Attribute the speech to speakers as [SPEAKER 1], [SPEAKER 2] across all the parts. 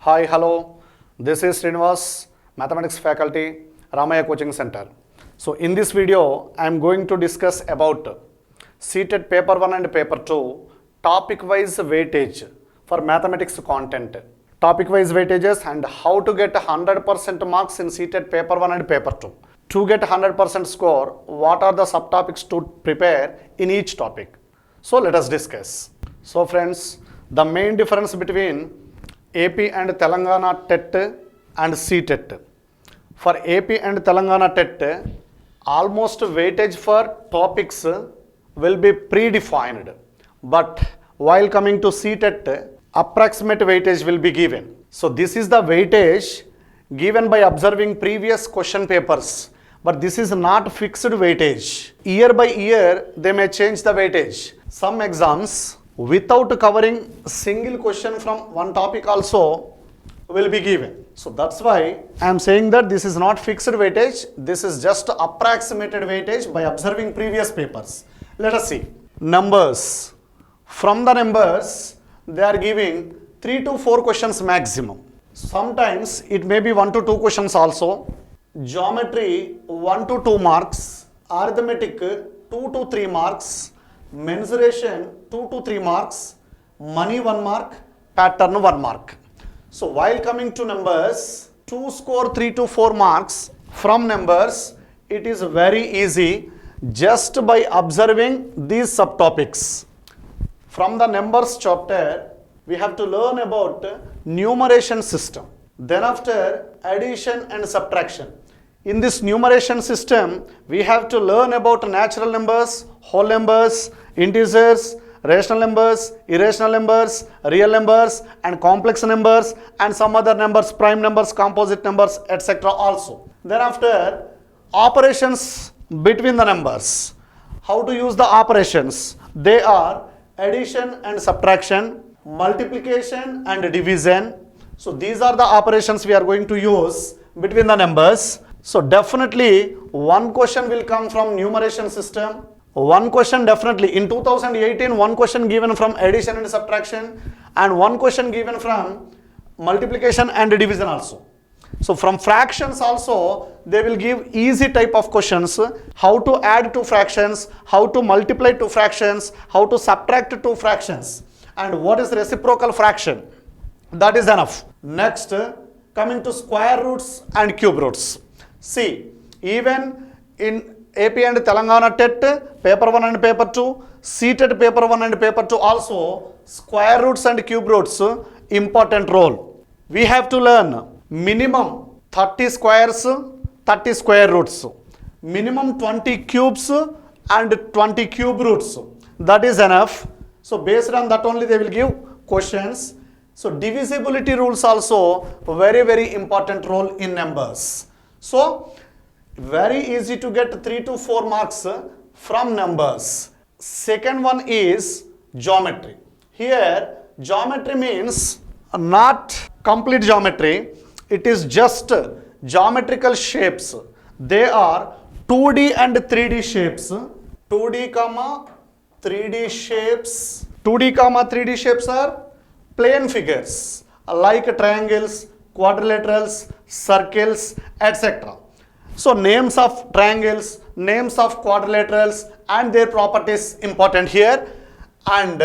[SPEAKER 1] Hi, hello. This is Srinivas, Mathematics faculty, RAMAIAH Coaching Center. So in this video, I am going to discuss about C-TET paper 1 and paper 2 topic-wise weightage for mathematics content. Topic-wise weightages and how to get 100% marks in C-TET paper 1 and paper 2. To get 100% score, what are the subtopics to prepare in each topic? So let us discuss. So friends, the main difference between AP and Telangana TET and C-TET. For AP and Telangana TET, almost weightage for topics will be predefined. But while coming to C-TET, approximate weightage will be given. So this is the weightage given by observing previous question papers. But this is not fixed weightage. Year by year, they may change the weightage. Some exams, without covering single question from one topic also, will be given. So that's why I am saying that this is not fixed weightage. This is just approximated weightage by observing previous papers. Let us see. Numbers. From the numbers, they are giving 3 to 4 questions maximum. Sometimes it may be 1 to 2 questions also. Geometry 1 to 2 marks. Arithmetic 2 to 3 marks. Mensuration 2 to 3 marks. Money 1 mark. Pattern 1 mark. So while coming to numbers, to score 3 to 4 marks from numbers, it is very easy just by observing these subtopics. From the numbers chapter, we have to learn about numeration system. Then after, addition and subtraction. In this numeration system, we have to learn about natural numbers, whole numbers, integers, rational numbers, irrational numbers, real numbers and complex numbers and some other numbers, prime numbers, composite numbers, etc. also. Then after, operations between the numbers. How to use the operations? They are addition and subtraction, multiplication and division. So these are the operations we are going to use between the numbers. So definitely one question will come from numeration system. One question definitely in 2018, one question given from addition and subtraction and one question given from multiplication and division also. So from fractions also, they will give easy type of questions. How to add two fractions, how to multiply two fractions, how to subtract two fractions and what is reciprocal fraction. That is enough. Next, coming to square roots and cube roots. See, even in AP and Telangana TET, paper 1 and paper 2, C-TET paper 1 and paper 2 also, square roots and cube roots, important role. We have to learn minimum 30 squares, 30 square roots, minimum 20 cubes and 20 cube roots. That is enough. So based on that only they will give questions. So divisibility rules also very important role in numbers. So very easy to get 3 to 4 marks from numbers. Second one is geometry. Here geometry means not complete geometry. It is just geometrical shapes. They are 2D and 3D shapes. 2D comma 3D shapes. 2D comma 3D shapes are plane figures like triangles, quadrilaterals, circles, etc. So names of triangles, names of quadrilaterals and their properties important here. And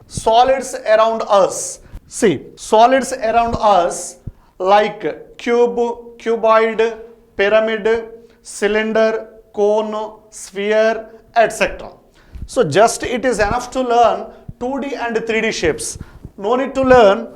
[SPEAKER 1] solids around us. See, solids around us like cube, cuboid, pyramid, cylinder, cone, sphere, etc. So just it is enough to learn 2D and 3D shapes. No need to learn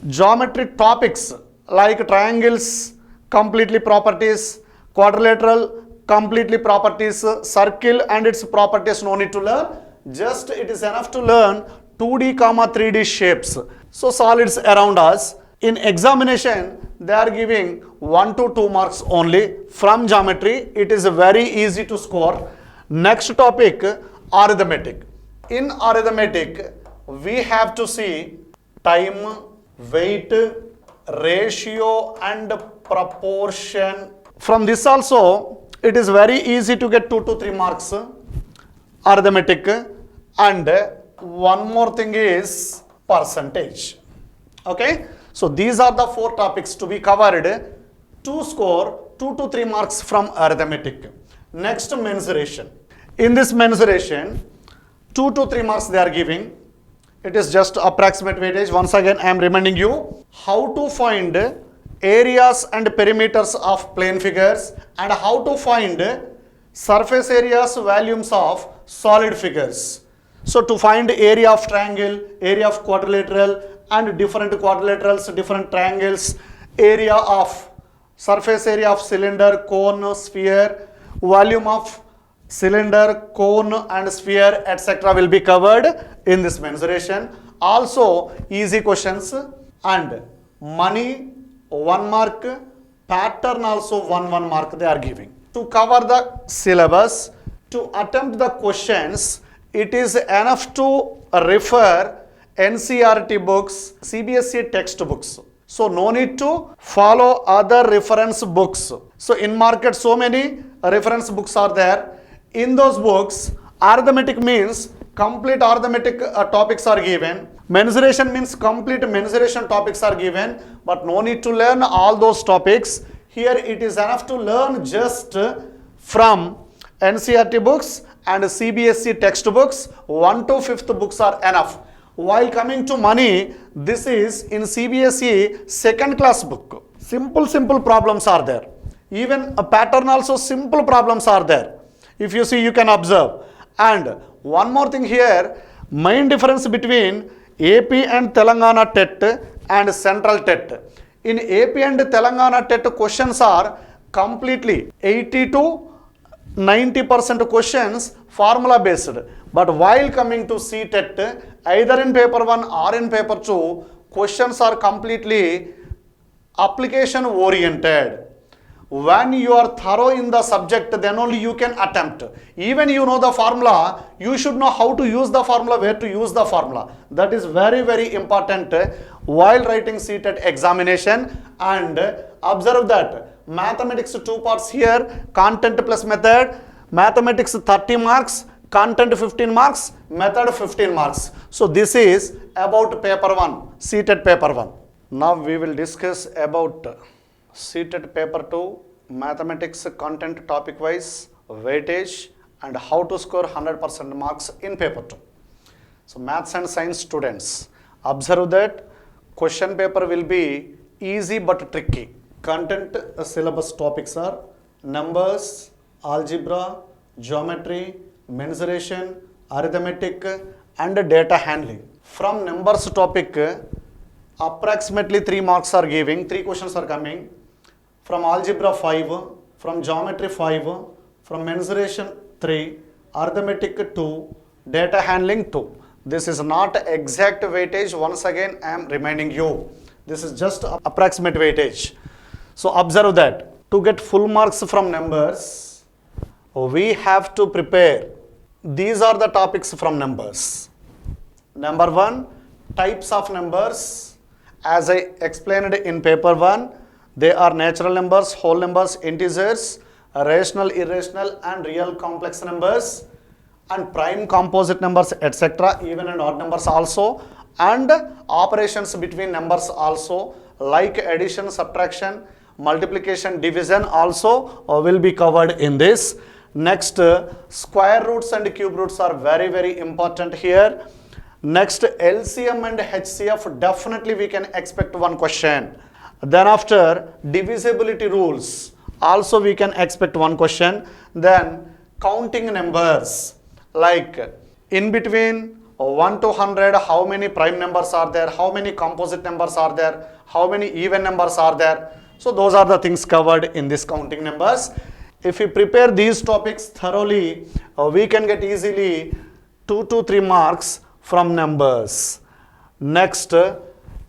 [SPEAKER 1] geometry topics like triangles, completely properties, quadrilateral, completely properties, circle and its properties no need to learn. Just it is enough to learn 2D comma 3D shapes. So solids around us. In examination, they are giving 1 to 2 marks only from geometry. It is very easy to score. Next topic, arithmetic. In arithmetic, we have to see time, weight, ratio and proportion. From this also, it is very easy to get 2 to 3 marks arithmetic. And one more thing is percentage. Okay, So these are the 4 topics to be covered to score 2 to 3 marks from arithmetic. Next, mensuration. In this mensuration, 2 to 3 marks they are giving. It is just approximate weightage. Once again, I am reminding you how to find areas and perimeters of plane figures and how to find surface areas, volumes of solid figures. So to find area of triangle, area of quadrilateral and different quadrilaterals, different triangles, area of surface area of cylinder, cone, sphere, volume of cylinder, cone and sphere, etc. will be covered in this mensuration. Also easy questions and money 1 mark, pattern also 1 mark they are giving. To cover the syllabus, to attempt the questions, it is enough to refer NCERT books, CBSE textbooks. So no need to follow other reference books. So in market so many reference books are there. In those books, arithmetic means complete arithmetic topics are given. Mensuration means complete mensuration topics are given, but no need to learn all those topics. Here it is enough to learn just from NCERT books and CBSE textbooks. 1 to 5th books are enough. While coming to money, this is in CBSE second class book. Simple problems are there. Even a pattern also simple problems are there. If you see, you can observe. And one more thing here, main difference between AP and Telangana TET and Central TET. In AP and Telangana TET questions are completely 80 to 90% questions formula based. But while coming to C-TET, either in paper 1 or in paper 2, questions are completely application oriented. When you are thorough in the subject, then only you can attempt. Even you know the formula, you should know how to use the formula, where to use the formula. That is very important while writing C-TET examination. And observe that mathematics 2 parts here, content plus method. Mathematics 30 marks, content 15 marks, method 15 marks. So this is about paper 1, C-TET paper 1. Now we will discuss about C-TET paper 2, mathematics content topic wise, weightage and how to score 100% marks in paper 2. So maths and science students, observe that question paper will be easy but tricky. Content syllabus topics are numbers, algebra, geometry, mensuration, arithmetic and data handling. From numbers topic, approximately 3 marks are giving, 3 questions are coming. From algebra 5, from geometry 5, from mensuration 3, arithmetic 2, data handling 2. This is not exact weightage. Once again, I am reminding you. This is just approximate weightage. So observe that to get full marks from numbers, we have to prepare. These are the topics from numbers. Number 1, types of numbers. As I explained in paper 1, they are natural numbers, whole numbers, integers, rational, irrational and real complex numbers, and prime composite numbers, etc. Even and odd numbers also, and operations between numbers also, like addition, subtraction, multiplication, division also will be covered in this. Next, square roots and cube roots are very important here. Next, LCM and HCF, definitely we can expect one question. Then after, divisibility rules, also we can expect one question. Then counting numbers, like in between 1 to 100, how many prime numbers are there, how many composite numbers are there, how many even numbers are there. So those are the things covered in this counting numbers. If we prepare these topics thoroughly, we can get easily 2 to 3 marks from numbers. Next,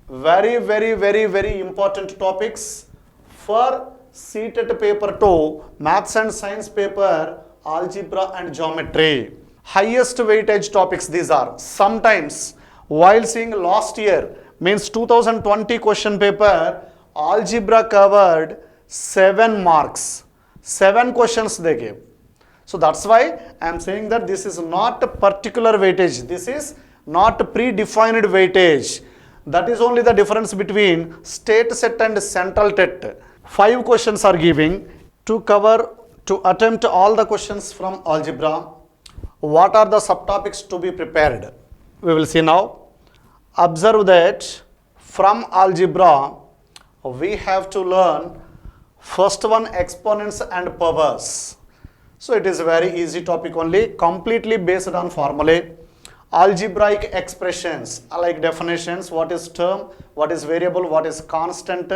[SPEAKER 1] very important topics for C-TET paper 2, maths and science paper, algebra and geometry. Highest weightage topics these are. Sometimes while seeing last year, means 2020 question paper, algebra covered 7 marks. 7 questions they gave. So that's why I am saying that this is not a particular weightage. This is not predefined weightage. That is only the difference between state set and central tet. 5 questions are giving to attempt all the questions from algebra. What are the subtopics to be prepared? We will see now. Observe that from algebra we have to learn first one, exponents and powers. So it is a very easy topic only, completely based on formulae. Algebraic expressions like definitions, what is term, what is variable, what is constant,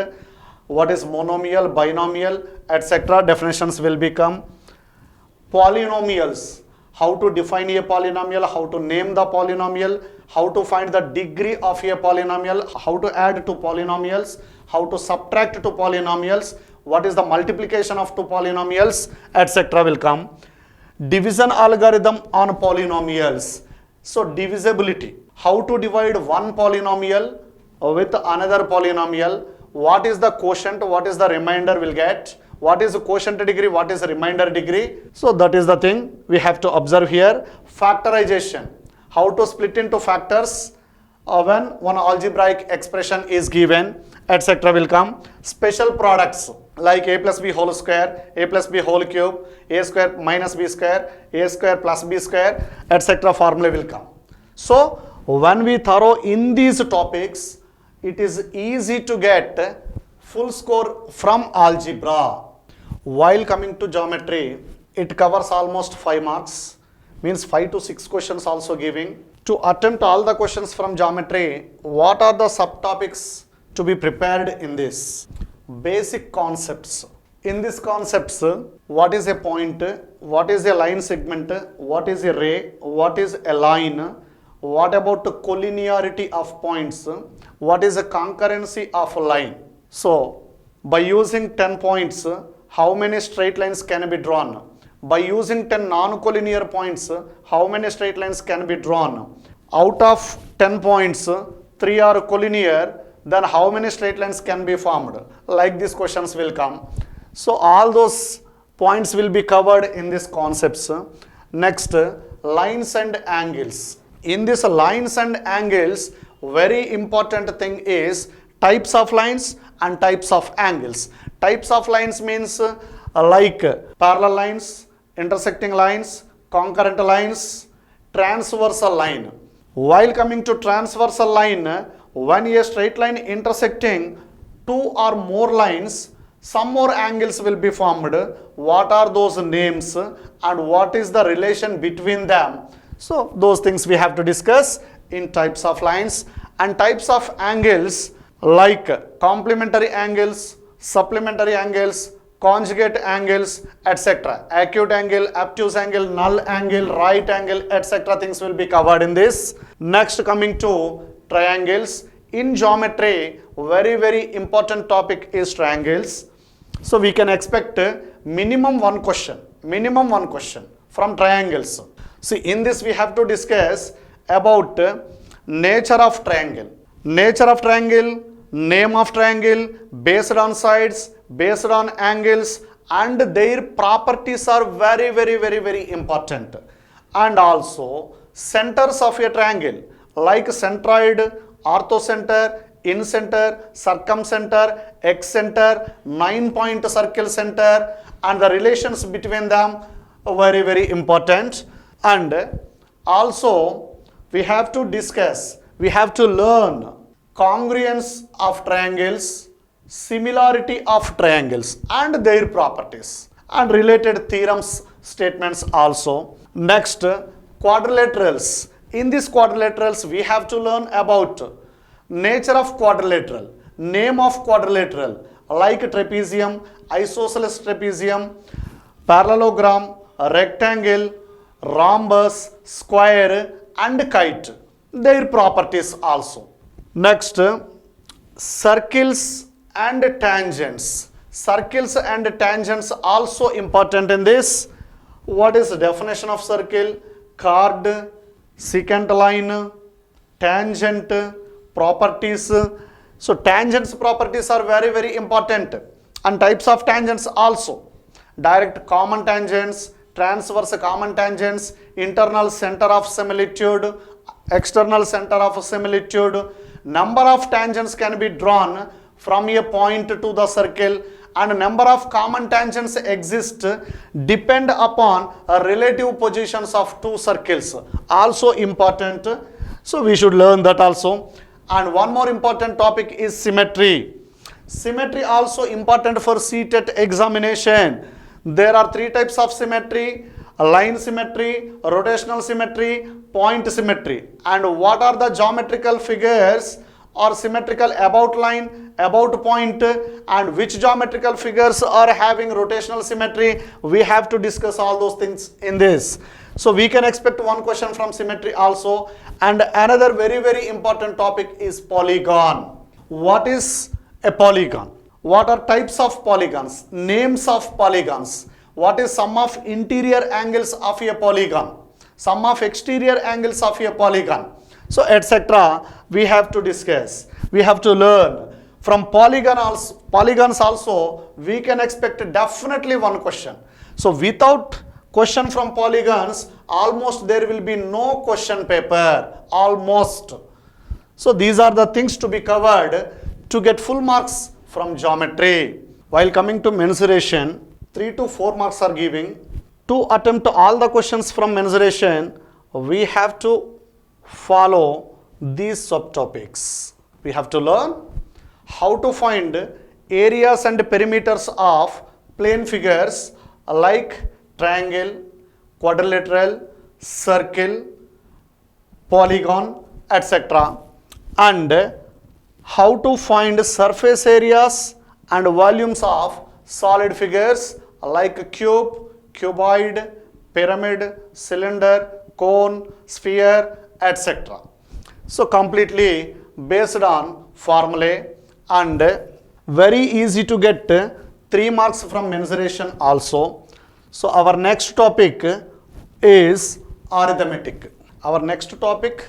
[SPEAKER 1] what is monomial, binomial, etc. Definitions will become. Polynomials, how to define a polynomial, how to name the polynomial, how to find the degree of a polynomial, how to add to polynomials, how to subtract to polynomials, what is the multiplication of two polynomials, etc. will come. Division algorithm on polynomials. So divisibility, how to divide one polynomial with another polynomial, what is the quotient, what is the remainder will get, what is the quotient degree, what is the remainder degree. So that is the thing we have to observe here. Factorization, how to split into factors when one algebraic expression is given, etc. will come. Special products like a plus b whole square, a plus b whole cube, a square minus b square, a square plus b square, etc. formula will come. So when we thorough in these topics, it is easy to get full score from algebra. While coming to geometry, it covers almost 5 marks, means 5 to 6 questions also giving. To attempt all the questions from geometry, what are the subtopics to be prepared in this? Basic concepts. In these concepts, what is a point, what is a line segment, what is a ray, what is a line, what about the collinearity of points, what is a concurrency of a line. So by using 10 points, how many straight lines can be drawn? By using 10 non-collinear points, how many straight lines can be drawn? Out of 10 points, 3 are collinear, then how many straight lines can be formed? Like these questions will come. So all those points will be covered in these concepts. Next, lines and angles. In this lines and angles, very important thing is types of lines and types of angles. Types of lines means like parallel lines, intersecting lines, concurrent lines, transversal line. While coming to transversal line, when a straight line intersecting 2 or more lines, some more angles will be formed. What are those names and what is the relation between them? So those things we have to discuss in types of lines. And types of angles like complementary angles, supplementary angles, conjugate angles, etc. Acute angle, obtuse angle, null angle, right angle, etc. things will be covered in this. Next, coming to triangles. In geometry, very important topic is triangles. So we can expect minimum one question from triangles. See, in this we have to discuss about nature of triangle. Nature of triangle, name of triangle, based on sides, based on angles, and their properties are very important. And also centers of a triangle like centroid, orthocenter, incenter, circumcenter, excenter, 9-point circle center, and the relations between them are very important. And also we have to discuss, we have to learn congruence of triangles, similarity of triangles and their properties, and related theorems, statements also. Next, quadrilaterals. In these quadrilaterals, we have to learn about nature of quadrilateral, name of quadrilateral, like trapezium, isosceles trapezium, parallelogram, rectangle, rhombus, square, and kite, their properties also. Next, circles and tangents. Circles and tangents also important in this. What is the definition of circle? Chord, secant line, tangent, properties. So tangents properties are very important, and types of tangents also. Direct common tangents, transverse common tangents, internal center of similitude, external center of similitude, number of tangents can be drawn from a point to the circle, and number of common tangents exist depend upon relative positions of two circles. Also important. So we should learn that also. And one more important topic is symmetry. Symmetry also important for C-TET examination. There are three types of symmetry: line symmetry, rotational symmetry, point symmetry. And what are the geometrical figures are symmetrical about line, about point, and which geometrical figures are having rotational symmetry? We have to discuss all those things in this. So we can expect one question from symmetry also. And another very important topic is polygon. What is a polygon? What are types of polygons? Names of polygons. What is sum of interior angles of a polygon? Sum of exterior angles of a polygon. So etc. we have to discuss. We have to learn. From polygons also we can expect definitely one question. So without question from polygons, almost there will be no question paper. Almost. So these are the things to be covered to get full marks from geometry. While coming to mensuration, 3 to 4 marks are giving. To attempt all the questions from mensuration, we have to follow these subtopics. We have to learn how to find areas and perimeters of plane figures like triangle, quadrilateral, circle, polygon, etc. And how to find surface areas and volumes of solid figures like cube, cuboid, pyramid, cylinder, cone, sphere, etc. So completely based on formulae, and very easy to get 3 marks from mensuration also. So our next topic is arithmetic. Our next topic,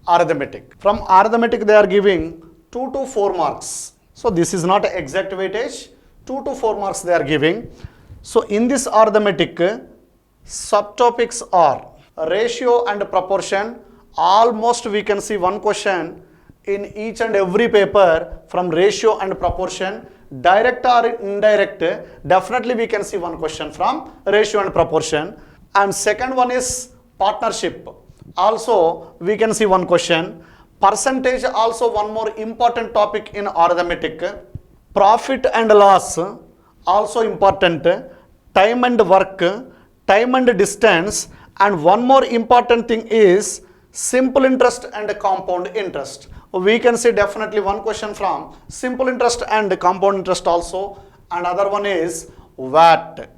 [SPEAKER 1] arithmetic. From arithmetic they are giving 2 to 4 marks. So this is not exact weightage. 2 to 4 marks they are giving. So in this arithmetic, subtopics are ratio and proportion. Almost we can see one question in each and every paper from ratio and proportion. Direct or indirect, definitely we can see one question from ratio and proportion. And second one is partnership. Also we can see one question. Percentage also one more important topic in arithmetic. Profit and loss also important. Time and work, time and distance, and one more important thing is simple interest and compound interest. We can see definitely one question from simple interest and compound interest also, and other one is VAT.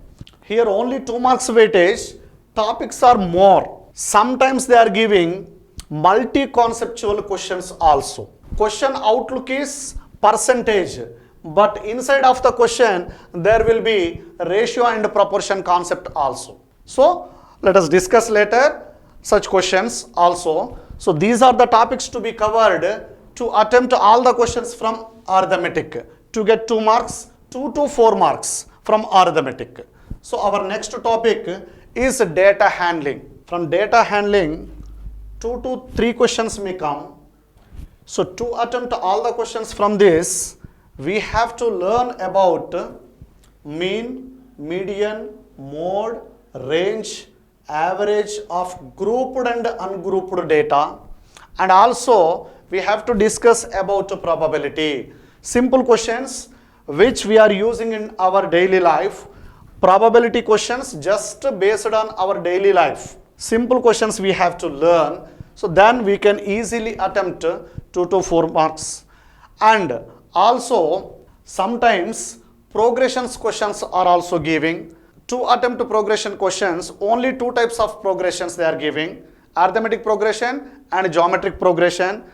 [SPEAKER 1] Here only 2 marks weightage. Topics are more. Sometimes they are giving multi-conceptual questions also. Question outlook is percentage, but inside of the question there will be ratio and proportion concept also. So let us discuss later such questions also. So these are the topics to be covered to attempt all the questions from arithmetic to get 2 marks, 2 to 4 marks from arithmetic. So our next topic is data handling. From data handling, 2 to 3 questions may come. So to attempt all the questions from this, we have to learn about mean, median, mode, range, average of grouped and ungrouped data, and also we have to discuss about probability. Simple questions which we are using in our daily life. Probability questions just based on our daily life. Simple questions we have to learn, so then we can easily attempt 2 to 4 marks. And also sometimes progressions questions are also giving. To attempt progression questions, only 2 types of progressions they are giving: arithmetic progression and geometric progression.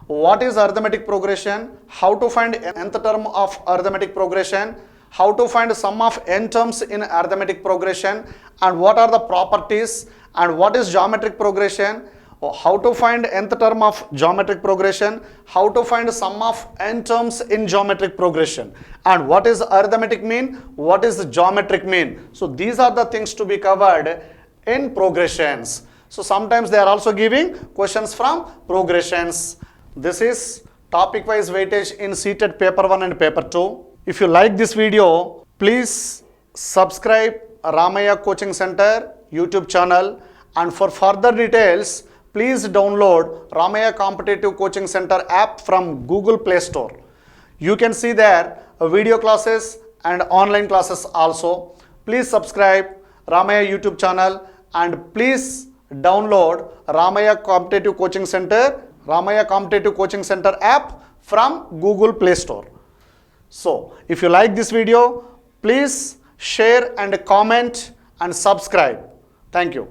[SPEAKER 1] What is arithmetic progression? How to find nth term of arithmetic progression? How to find sum of n terms in arithmetic progression? And what are the properties? And what is geometric progression? How to find nth term of geometric progression? How to find sum of n terms in geometric progression? And what is arithmetic mean? What is the geometric mean? So these are the things to be covered in progressions. So sometimes they are also giving questions from progressions. This is topic wise weightage in C-TET paper 1 and paper 2. If you like this video, please subscribe RAMAIAH Coaching Center YouTube channel, and for further details, please download RAMAIAH Competitive Coaching Center app from Google Play Store. You can see there video classes and online classes also. Please subscribe RAMAIAH YouTube channel and please download RAMAIAH Competitive Coaching Center app from Google Play Store. So if you like this video, please share and comment and subscribe. Thank you.